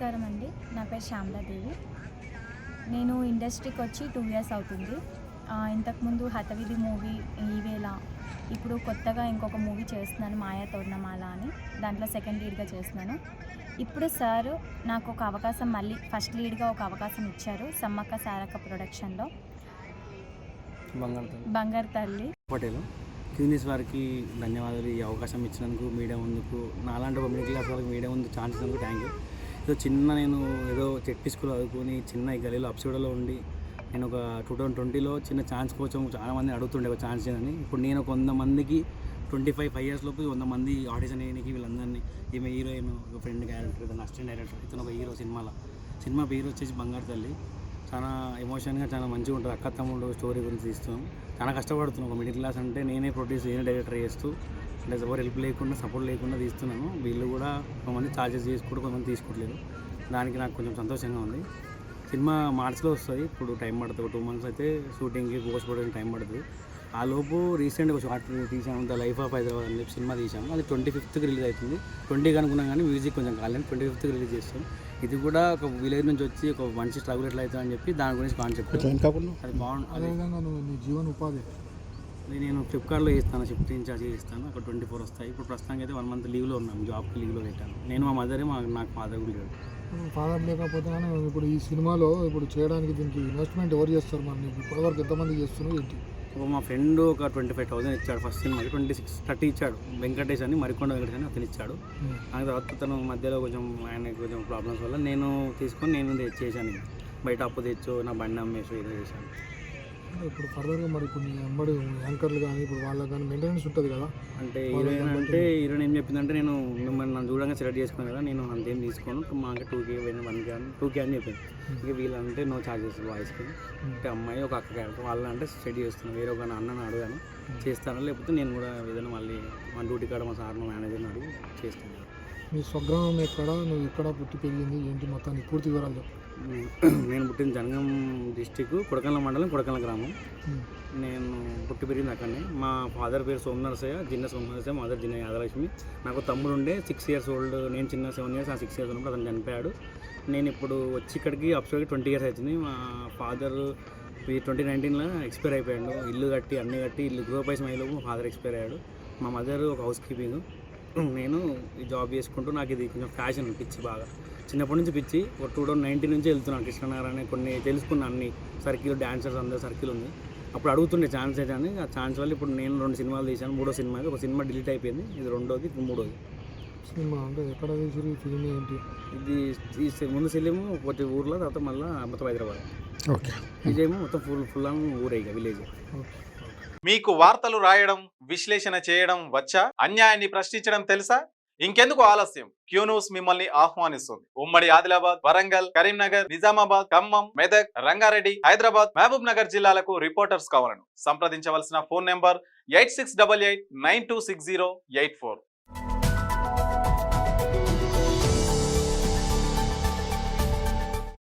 నమస్కారం అండి. నా పేరు శ్యామలాదేవి. నేను ఇండస్ట్రీకి వచ్చి 2 ఇయర్స్ అవుతుంది. ఇంతకుముందు 'హతవిధి' మూవీ, 'ఈవేళ', ఇప్పుడు కొత్తగా ఇంకొక మూవీ చేస్తున్నాను 'మాయా తోరణమాల' అని. దాంట్లో సెకండ్ లీడ్‌గా చేస్తున్నాను. ఇప్పుడు సార్ నాకు ఒక అవకాశం, మళ్ళీ ఫస్ట్ లీడ్‌గా ఒక అవకాశం ఇచ్చారు. సమ్మక్క సారక్క ప్రొడక్షన్‌లో 'బంగారు తల్లి'. పటేల్ క్యూనిస్ వారికి ధన్యవాదాలు. ఈ అవకాశం ఇచ్చినందుకు, మీడియా ముందుకు, నాలాంటి ఒక మిడిల్ క్లాస్ వాళ్ళకి మీడియా ముందు ఛాన్స్ ఇచ్చినందుకు థ్యాంక్ యూ. నేను ఏదో చెట్టు స్కూల్ చదువుకొని చిన్న ఈ గలీలో అప్సూడలో ఉండి నేను ఒక 2020లో చిన్న ఛాన్స్ కోసం చాలామంది అడుగుతుండే ఒక ఛాన్స్ అని. ఇప్పుడు నేను ఒక 100 మందికి 25 ఇయర్స్ లోపు 100 మంది ఆడిషన్ అయ్యడానికి వీళ్ళందరినీ, ఈమె హీరోయిన్, ఒక ఫ్రెండ్ క్యారెక్టర్, ఇతను అసిస్టెంట్ డైరెక్టర్, ఇతను ఒక హీరో. సినిమా పేరు వచ్చేసి 'బంగారు తల్లి'. చాలా ఎమోషన్గా, చాలా మంచిగా ఉంటుంది. అక్క తమ్ముడు స్టోరీ గురించి తీస్తున్నాం. చాలా కష్టపడుతున్నాం. ఒక మిడిల్ క్లాస్ అంటే నేనే ప్రొడ్యూస్, నేనే డైరెక్టర్ చేస్తూ, అంటే ఎవరు హెల్ప్ లేకుండా, సపోర్ట్ లేకుండా తీస్తున్నాను. వీళ్ళు కూడా కొంతమంది ఛార్జెస్ చేసుకుంటూ, కొంతమంది తీసుకోవట్లేదు. దానికి నాకు కొంచెం సంతోషంగా ఉంది. సినిమా మార్చ్లో వస్తుంది. ఇప్పుడు టైం పడుతుంది. 2 months అయితే షూటింగ్కి, పోస్ట్ ప్రొడక్షన్ టైం పడుతుంది. ఆ లోపు రీసెంట్గా ఒక షార్ట్ తీసాము, ద లైఫ్ ఆఫ్ హైదరాబాద్ అని చెప్పి సినిమా తీసాము. అది 25th రిలీజ్ అవుతుంది. 20కి అనుకున్నాం కానీ మ్యూజిక్ కొంచెం కాలేదు. 25th రిలీజ్ చేస్తాం. ఇది కూడా ఒక విలేజ్ నుంచి వచ్చి ఒక మంచి స్ట్రగుల్ ఎట్లా అవుతుంది అని చెప్పి దాని గురించి కాన్సెప్ట్. అది బాగుంటుంది. జీవన ఉపాధి నేను ఫ్లిప్కార్ట్లో చేస్తాను, షిఫ్ట్ ఇన్ఛార్జ్ చేస్తాను. అక్కడ 24 వస్తాయి. ఇప్పుడు ప్రస్తుతానికి అయితే 1 month లీవ్లో ఉన్నాను, జాబ్కి లీవ్లో పెట్టాను. నేను మా మదరే, నాకు ఫాదర్ కూడా లేడు. ఫాదర్ లేకపోతే ఇప్పుడు ఈ సినిమాలో ఇప్పుడు చేయడానికి దీనికి ఇన్వెస్ట్మెంట్ ఎవరు చేస్తారు? మరి నీకు ఇప్పటివరకు ఎంతమంది చేస్తున్నారు ఏంటి? మా ఫ్రెండ్ ఒక 25,000 ఇచ్చాడు ఫస్ట్ సినిమాకి. 26-30 ఇచ్చాడు. వెంకటేష్ అని, మరికొండ వెంకటేష్ అని అతను ఇచ్చాడు. దాని తర్వాత తను మధ్యలో ఆయనకి కొంచెం ప్రాబ్లమ్స్ వల్ల నేను తీసుకొని నేను చేశాను. బయట అప్పు తెచ్చో, నా బండి అమ్మేసో ఏదో చేశాను. ఇప్పుడు ఫర్దర్గా మరి ఇప్పుడు నీ వెంబడి యాంకర్లు కానీ ఇప్పుడు వాళ్ళకి కానీ మెయింటెనెన్స్ ఉంటుంది కదా. అంటే హీరోయిన్ ఏం చెప్పిందంటే, నేను మిమ్మల్ని నన్ను చూడంగా సెలెక్ట్ చేసుకున్నాను కదా, నేను అంతేం తీసుకోను, మాకు 2K 1K అని చెప్పింది. ఇక వీళ్ళంటే నో ఛార్జెస్ వాయిస్కి. అంటే అమ్మాయి ఒక అక్క క్యారెక్టర్, వాళ్ళంటే సెట్ చేస్తున్నాను. వేరే ఒక అన్నను అడుగాను, చేస్తాను. లేకపోతే నేను కూడా ఏదైనా మళ్ళీ మా డ్యూటీ కాడ మా సార్, మా మేనేజర్ని అడిగి చేస్తాను. మీ స్వగ్రామం ఎక్కడ, నువ్వు ఎక్కడ పుట్టి పెరిగింది ఏంటి, మొత్తాన్ని పూర్తి వివరాలు చెప్పు. నేను పుట్టిన జనగాం డిస్టిక్, కొడకళ్ళ మండలం, కొడకళ్ళ గ్రామం. నేను పుట్టి పెరిగింది అక్కడనే. మా ఫాదర్ పేరు సోమనరసయ్య, జిన్న సోమనరసయ్య, మదర్ జిన్న యాదలక్ష్మి. నాకు తమ్ముడు ఉండే 6 years old. నేను చిన్న 7 years, ఆ 6 years ఉన్నప్పుడు అతను చనిపోయాడు. నేను ఇప్పుడు వచ్చి ఇక్కడికి అప్సోడ్కి 20 years అవుతుంది. మా ఫాదర్ 2019లో ఎక్స్పైర్ అయిపోయాడు. ఇల్లు కట్టి, అన్నీ కట్టి, ఇల్లు గృహపైసం అయ్యేలోపు మా ఫాదర్ ఎక్స్పైర్ అయ్యాడు. మా మదర్ ఒక హౌస్ కీపింగ్. నేను ఈ జాబ్ చేసుకుంటూ, నాకు ఇది కొంచెం ఫ్యాషన్ పిచ్చి, బాగా చిన్నప్పటి నుంచి పిచ్చి. 2019 నుంచి వెళ్తున్నాను కృష్ణనగర్ అని. కొన్ని తెలుసుకున్న అన్ని సర్కిల్, డాన్సర్స్ అందరూ సర్కిల్ ఉంది. అప్పుడు అడుగుతుండే ఛాన్స్ అయితే అని. ఆ ఛాన్స్ వల్ల ఇప్పుడు నేను 2 సినిమాలు తీశాను. 3వ సినిమా, ఒక సినిమా డిలీట్ అయిపోయింది. ఇది 2వది, 3వది సినిమా. అంటే ఎక్కడ తీసి ఫిల్మ్ ఏంటి? ఇది ముందు ఫిలిము ఒకటి ఊర్లో, తర్వాత మళ్ళీ మొత్తం హైదరాబాద్. ఓకే. ఇదేమో మొత్తం ఫుల్ ఊరే, ఇక విలేజ్. మీకు వార్తలు రాయడం, విశ్లేషణ చేయడం వచ్చా? అన్యాయాన్ని ప్రశ్నించడం తెలుసా? ఇంకెందుకు ఆలస్యం? క్యూ న్యూస్ మిమ్మల్ని ఆహ్వానిస్తుంది. ఉమ్మడి ఆదిలాబాద్, వరంగల్, కరీంనగర్, నిజామాబాద్, ఖమ్మం, మెదక్, రంగారెడ్డి, హైదరాబాద్, మహబూబ్ నగర్ జిల్లాలకు రిపోర్టర్స్ కావాలను సంప్రదించవలసిన ఫోన్ నెంబర్ 8688926084.